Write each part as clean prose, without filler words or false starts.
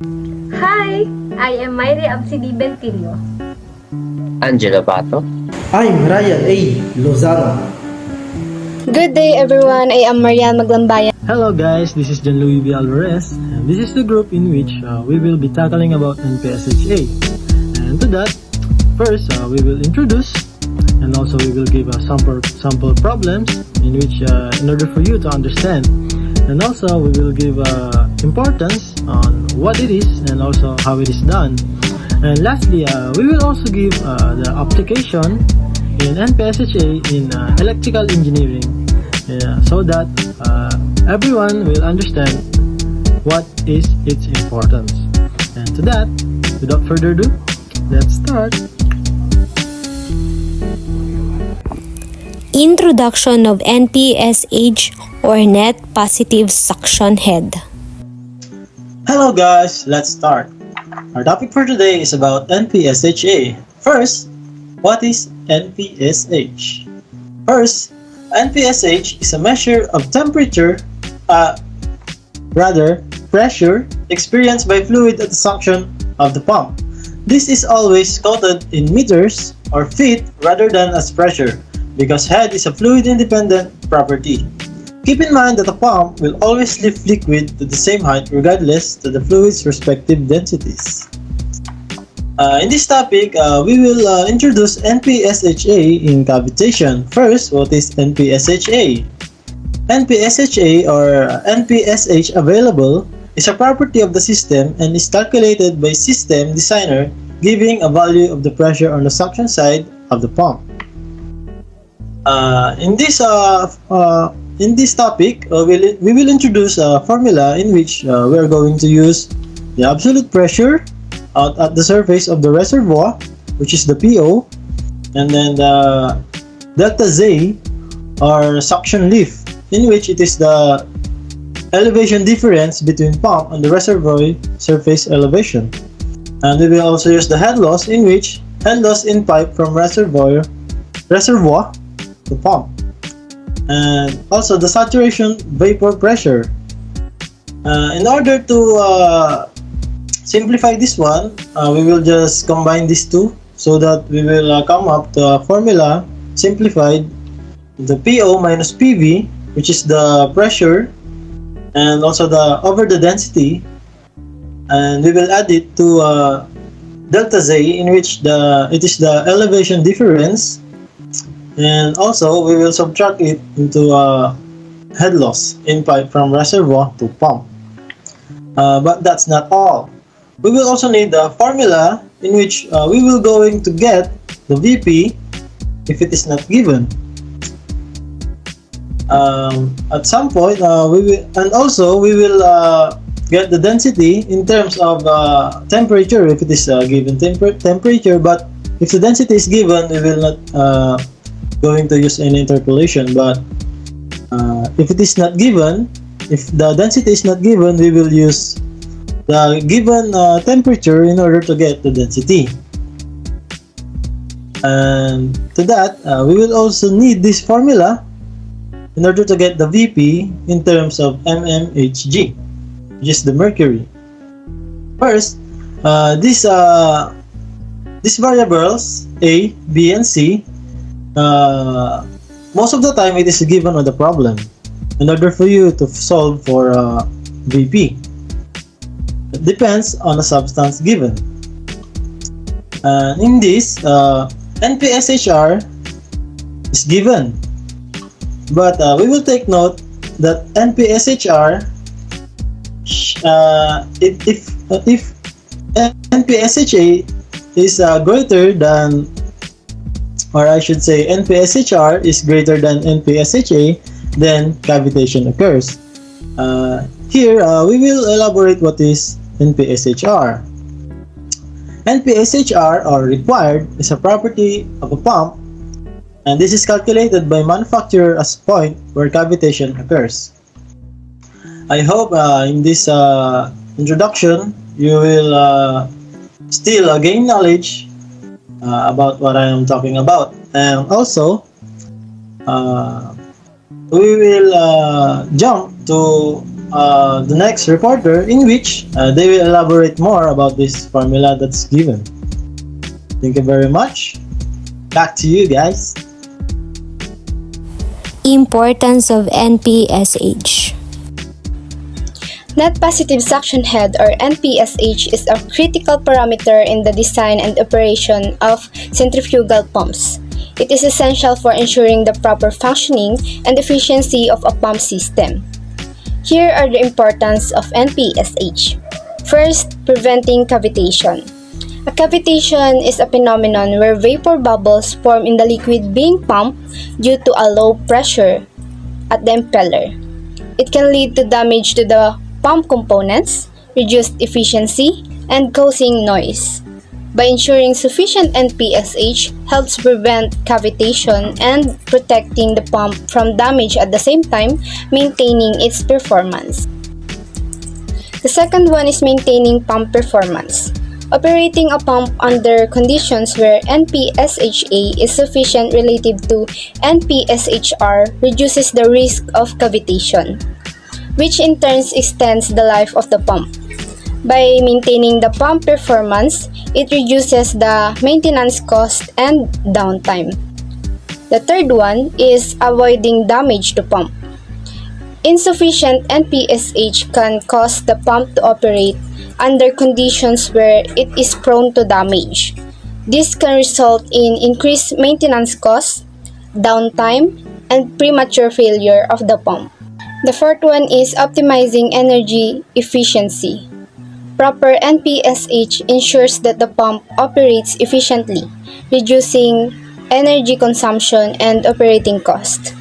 Hi, I am Mayre Absidi Bentillo. Angela Bato. I'm Ryan A. Lozano. Good day everyone, I am Marian Maglambayan. Hello guys, this is John Louis V. Alvarez, and this is the group in which we will be tackling about NPSHA. And to that, first we will introduce and also we will give sample problems in which in order for you to understand. And also we will give importance on what it is and also how it is done. And lastly, we will also give the application in NPSHA in electrical engineering so that everyone will understand what is its importance. And to that, without further ado, let's start. Introduction of NPSH or Net Positive Suction Head. Hello guys, let's start. Our topic for today is about NPSHA. First, what is NPSH? First, NPSH is a measure of pressure experienced by fluid at the suction of the pump. This is always quoted in meters or feet rather than as pressure because head is a fluid-independent property. Keep in mind that a pump will always lift liquid to the same height regardless to the fluid's respective densities. In this topic, we will introduce NPSHA in cavitation. First, what is NPSHA? NPSHA or NPSH available is a property of the system and is calculated by system designer giving a value of the pressure on the suction side of the pump. In this topic, we will introduce a formula in which we are going to use the absolute pressure out at the surface of the reservoir, which is the PO, and then the delta Z or suction lift, in which it is the elevation difference between pump and the reservoir surface elevation. And we will also use the head loss, in which head loss in pipe from reservoir to pump, and also the saturation vapor pressure. In order to simplify this one, we will just combine these two so that we will come up to a formula simplified, the PO minus PV, which is the pressure and also over the density, and we will add it to delta Z, in which it is the elevation difference, and also we will subtract it into head loss in pipe from reservoir to pump. But that's not all. We will also need the formula in which we will going to get the VP if it is not given. At some point, we will get the density in terms of temperature if it is given temperature. But if the density is given, we will not going to use any interpolation. But if it is not given, if the density is not given, we will use the given temperature in order to get the density. And to that, we will also need this formula in order to get the VP in terms of mmHg, which is the mercury. First, these variables A, B, and C, most of the time it is given on the problem in order for you to solve for VP. It depends on the substance given. In this, NPSHR is given, but we will take note that NPSHR, if NPSHA is greater than, or I should say NPSHR is greater than NPSHA, then cavitation occurs. Here, we will elaborate what is NPSHR. NPSHR, or required, is a property of a pump, and this is calculated by manufacturer as point where cavitation occurs. I hope in this introduction you will still gain knowledge about what I am talking about, and also we will jump to the next reporter, in which they will elaborate more about this formula that's given. Thank you very much. Back to you guys. Importance of NPSH. Net positive suction head or NPSH is a critical parameter in the design and operation of centrifugal pumps. It is essential for ensuring the proper functioning and efficiency of a pump system. Here are the importance of NPSH. First, preventing cavitation. A cavitation is a phenomenon where vapor bubbles form in the liquid being pumped due to a low pressure at the impeller. It can lead to damage to the pump components, reduced efficiency, and causing noise. By ensuring sufficient NPSH helps prevent cavitation and protecting the pump from damage at the same time, maintaining its performance. The second one is maintaining pump performance. Operating a pump under conditions where NPSHA is sufficient relative to NPSHR reduces the risk of cavitation, which in turn extends the life of the pump. By maintaining the pump performance, it reduces the maintenance cost and downtime. The third one is avoiding damage to pump. Insufficient NPSH can cause the pump to operate under conditions where it is prone to damage. This can result in increased maintenance costs, downtime, and premature failure of the pump. The fourth one is optimizing energy efficiency. Proper NPSH ensures that the pump operates efficiently, reducing energy consumption and operating cost.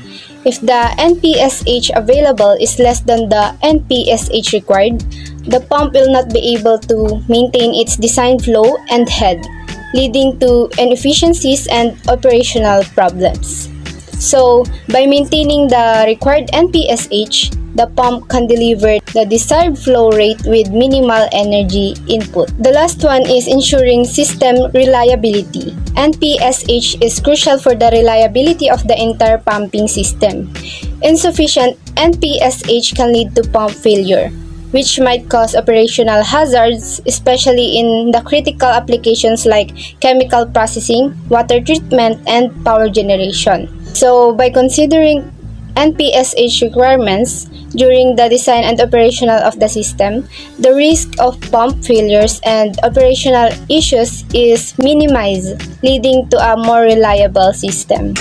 If the NPSH available is less than the NPSH required, the pump will not be able to maintain its design flow and head, leading to inefficiencies and operational problems. So, by maintaining the required NPSH, the pump can deliver the desired flow rate with minimal energy input. The last one is ensuring system reliability. NPSH is crucial for the reliability of the entire pumping system. Insufficient NPSH can lead to pump failure, which might cause operational hazards, especially in the critical applications like chemical processing, water treatment, and power generation. So, by considering NPSH requirements during the design and operational of the system, the risk of pump failures and operational issues is minimized, leading to a more reliable system.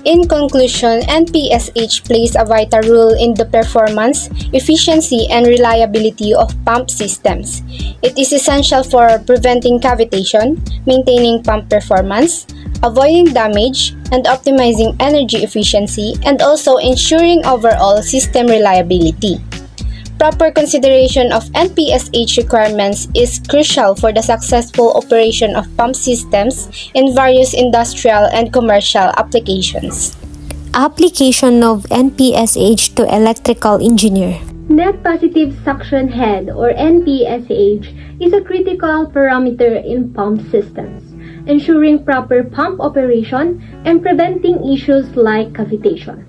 In conclusion, NPSH plays a vital role in the performance, efficiency, and reliability of pump systems. It is essential for preventing cavitation, maintaining pump performance, avoiding damage, and optimizing energy efficiency, and also ensuring overall system reliability. Proper consideration of NPSH requirements is crucial for the successful operation of pump systems in various industrial and commercial applications. Application of NPSH to electrical engineer. Net positive suction head or NPSH is a critical parameter in pump systems, ensuring proper pump operation and preventing issues like cavitation.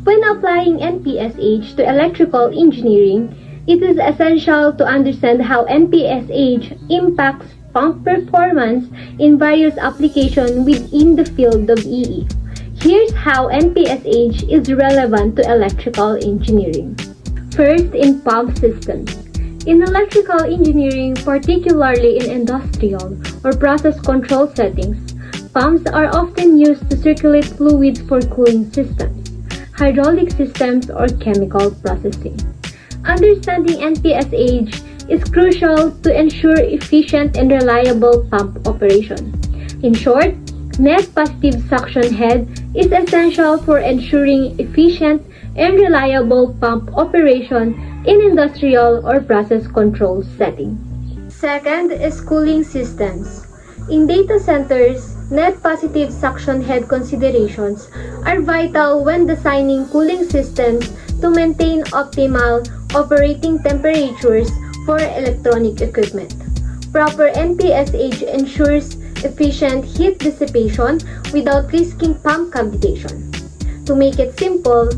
When applying NPSH to electrical engineering, it is essential to understand how NPSH impacts pump performance in various applications within the field of EE. Here's how NPSH is relevant to electrical engineering. First, in pump systems. In electrical engineering, particularly in industrial or process control settings, pumps are often used to circulate fluids for cooling systems, hydraulic systems, or chemical processing. Understanding NPSH is crucial to ensure efficient and reliable pump operation. In short, net positive suction head is essential for ensuring efficient and reliable pump operation in industrial or process control setting. Second is cooling systems. In data centers, net positive suction head considerations are vital when designing cooling systems to maintain optimal operating temperatures for electronic equipment. Proper NPSH ensures efficient heat dissipation without risking pump cavitation. To make it simple,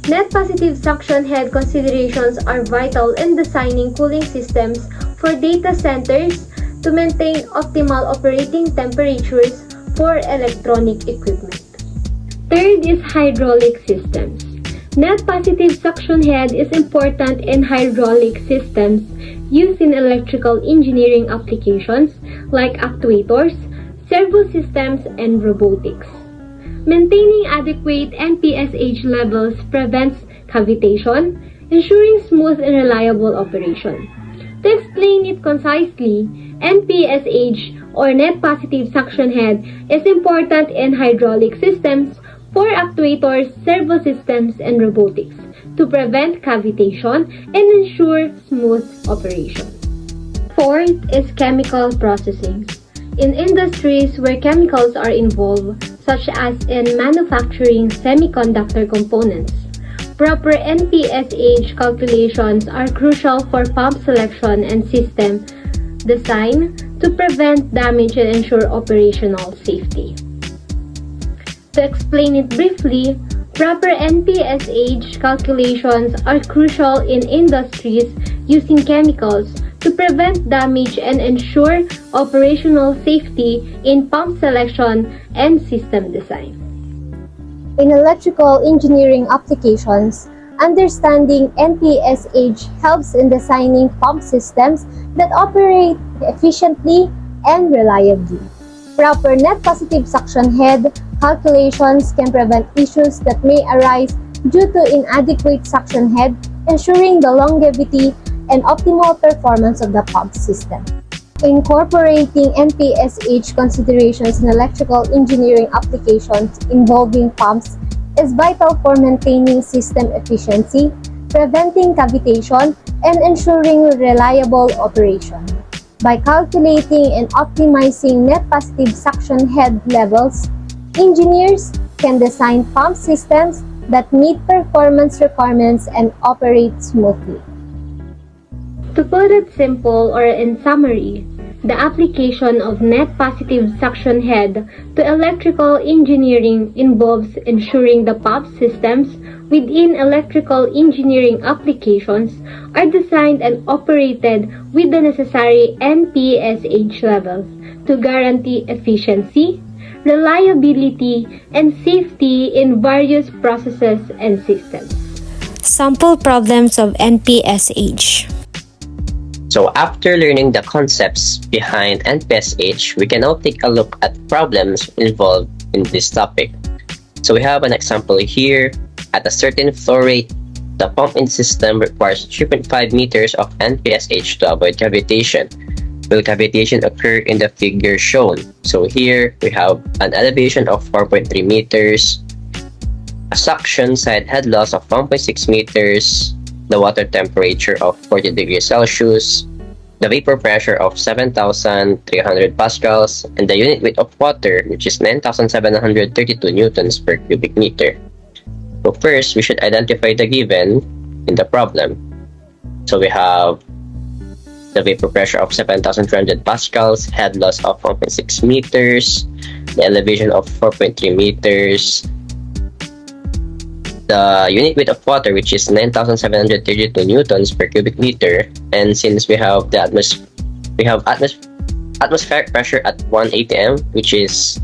Net positive suction head considerations are vital in designing cooling systems for data centers to maintain optimal operating temperatures for electronic equipment. Third is hydraulic systems. Net positive suction head is important in hydraulic systems used in electrical engineering applications like actuators, servo systems, and robotics. Maintaining adequate NPSH levels prevents cavitation, ensuring smooth and reliable operation. To explain it concisely, NPSH or net positive suction head is important in hydraulic systems for actuators, servo systems, and robotics to prevent cavitation and ensure smooth operation. Fourth is chemical processing. In industries where chemicals are involved, such as in manufacturing semiconductor components, proper NPSH calculations are crucial for pump selection and system design to prevent damage and ensure operational safety. To explain it briefly, proper NPSH calculations are crucial in industries using chemicals to prevent damage and ensure operational safety in pump selection and system design. In electrical engineering applications, understanding NPSH helps in designing pump systems that operate efficiently and reliably. Proper net positive suction head calculations can prevent issues that may arise due to inadequate suction head, ensuring the longevity and optimal performance of the pump system. Incorporating NPSH considerations in electrical engineering applications involving pumps is vital for maintaining system efficiency, preventing cavitation, and ensuring reliable operation. By calculating and optimizing net positive suction head levels, engineers can design pump systems that meet performance requirements and operate smoothly. To put it simple or in summary, the application of net positive suction head to electrical engineering involves ensuring the pump systems within electrical engineering applications are designed and operated with the necessary NPSH levels to guarantee efficiency, reliability, and safety in various processes and systems. Sample problems of NPSH. So after learning the concepts behind NPSH, we can now take a look at problems involved in this topic. So we have an example here. At a certain flow rate, the pump-in system requires 3.5 meters of NPSH to avoid cavitation. Will cavitation occur in the figure shown? So here we have an elevation of 4.3 meters, a suction side head loss of 1.6 meters, the water temperature of 40 degrees Celsius, the vapor pressure of 7,300 pascals, and the unit weight of water, which is 9,732 newtons per cubic meter. So first, we should identify the given in the problem. So we have the vapor pressure of 7,300 pascals, head loss of 1.6 meters, the elevation of 4.3 meters, the unit weight of water, which is 9,732 newtons per cubic meter, and since we have the atmospheric pressure at 1 atm, which is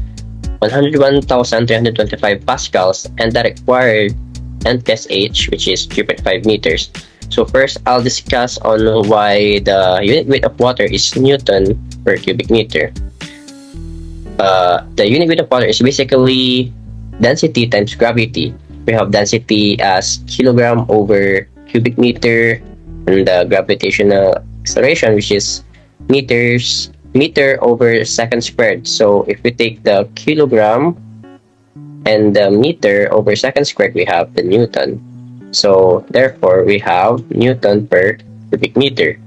101,325 pascals, and the required NPSH, which is 3.5 meters. So first, I'll discuss on why the unit weight of water is Newton per cubic meter. The unit weight of water is basically density times gravity. We have density as kilogram over cubic meter, and the gravitational acceleration, which is meter over second squared. So if we take the kilogram and the meter over second squared, we have the Newton. So therefore, we have Newton per cubic meter.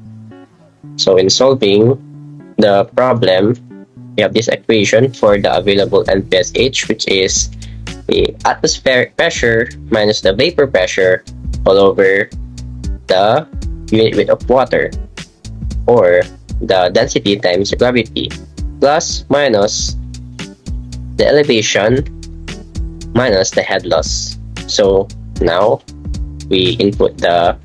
So in solving the problem, we have this equation for the available NPSH, which is the atmospheric pressure minus the vapor pressure all over the unit weight of water, or the density times gravity, plus minus the elevation minus the head loss. So now we input the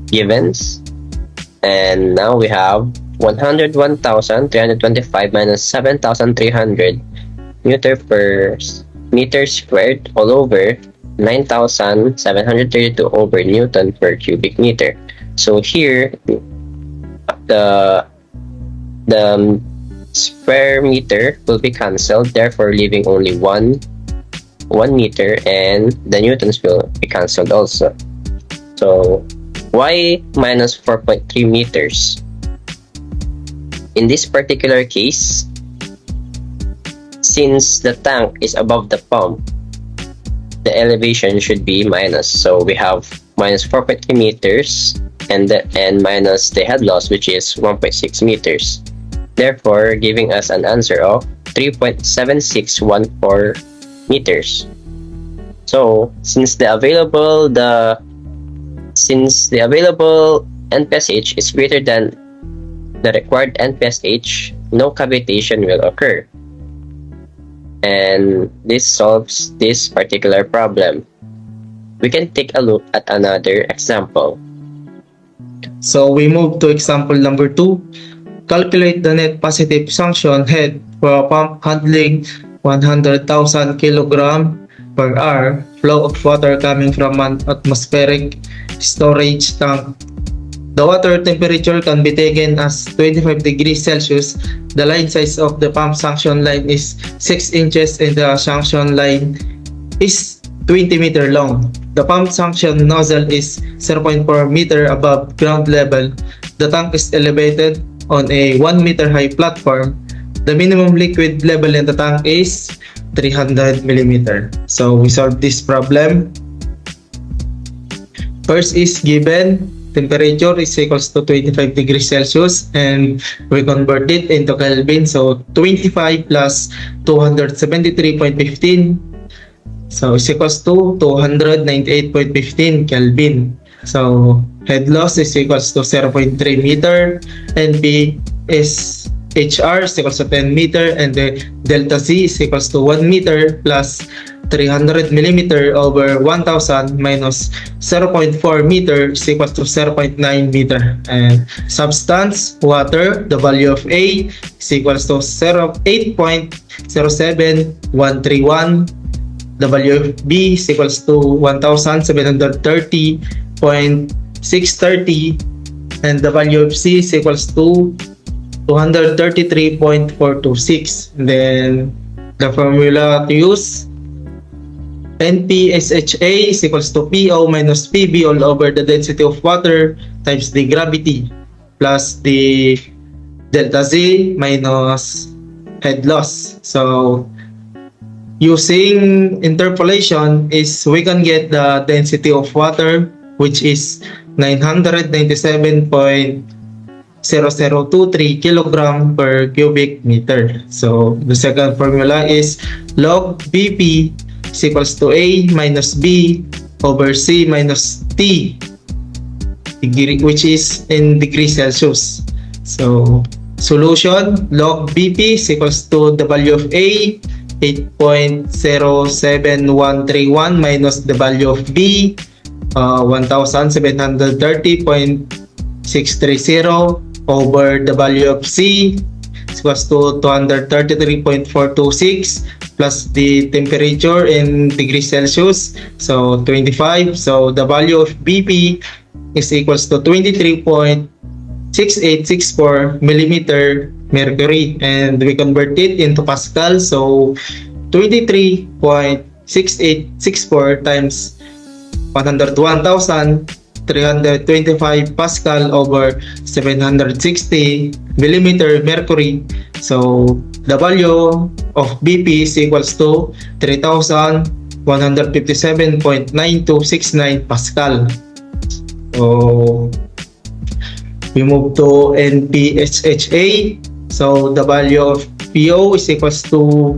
givens, and now we have 101,325 minus 7,300 meter squared all over 9,732 over Newton per cubic meter. So here the square meter will be cancelled, therefore leaving only one meter, and the newtons will be cancelled also. So why minus 4.3 meters? In this particular case, since the tank is above the pump, the elevation should be minus. So we have minus 4.3 meters and minus the head loss, which is 1.6 meters. Therefore, giving us an answer of 3.7614 meters. So since the available NPSH is greater than the required NPSH, no cavitation will occur. And this solves this particular problem. We can take a look at another example. So we move to example number 2. Calculate the net positive suction head for a pump handling 100,000 kg per hour flow of water coming from an atmospheric storage tank. The water temperature can be taken as 25 degrees Celsius. The line size of the pump suction line is 6 inches and the suction line is 20 meter long. The pump suction nozzle is 0.4 meter above ground level. The tank is elevated on a 1 meter high platform. The minimum liquid level in the tank is 300 millimeter. So we solve this problem. First is given temperature is equals to 25 degrees Celsius, and we convert it into Kelvin. So 25 plus 273.15, so is equals to 298.15 Kelvin. So head loss is equals to 0.3 meter, NPSH is equals to 10 meter, and the delta Z is equals to 1 meter plus 300 millimeter over 1000 minus 0.4 meter is equals to 0.9 meter. And substance, water, the value of A is equals to 8.07131. The value of B is equals to 1730.630, and the value of C is equals to 233.426. Then the formula to use: NPSHA is equals to PO minus PB all over the density of water times the gravity plus the delta Z minus head loss. So using interpolation is we can get the density of water, which is 997.0023 kilogram per cubic meter. So the second formula is log BP is equals to A minus B over C minus T, which is in degrees Celsius. So solution, log BP is equals to the value of A, 8.07131 minus the value of B, 1730.630 over the value of C is equals to 233.426 plus the temperature in degrees Celsius, so 25. So the value of BP is equals to 23.6864 millimeter mercury, and we convert it into Pascal. So 23.6864 times 101,325 Pascal over 760 millimeter mercury. So the value of BP is equals to 3,157.9269 Pascal. So we move to NPSHA. So the value of PO is equals to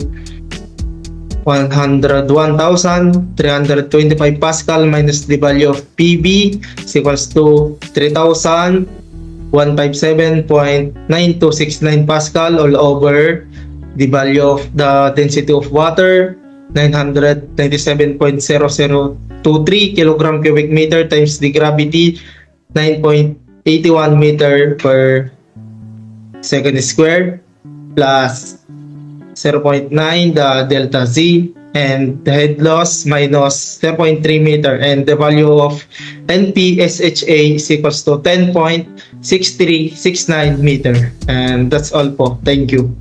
101,325 Pascal minus the value of PB is equals to 3,157.9269 Pascal all over The value of the density of water, 997.0023 kilogram cubic meter times the gravity, 9.81 meter per second squared, plus 0.9 the delta Z, and the head loss minus 0.3 meter, and the value of NPSHA is equals to 10.6369 meter. And that's all po. Thank you.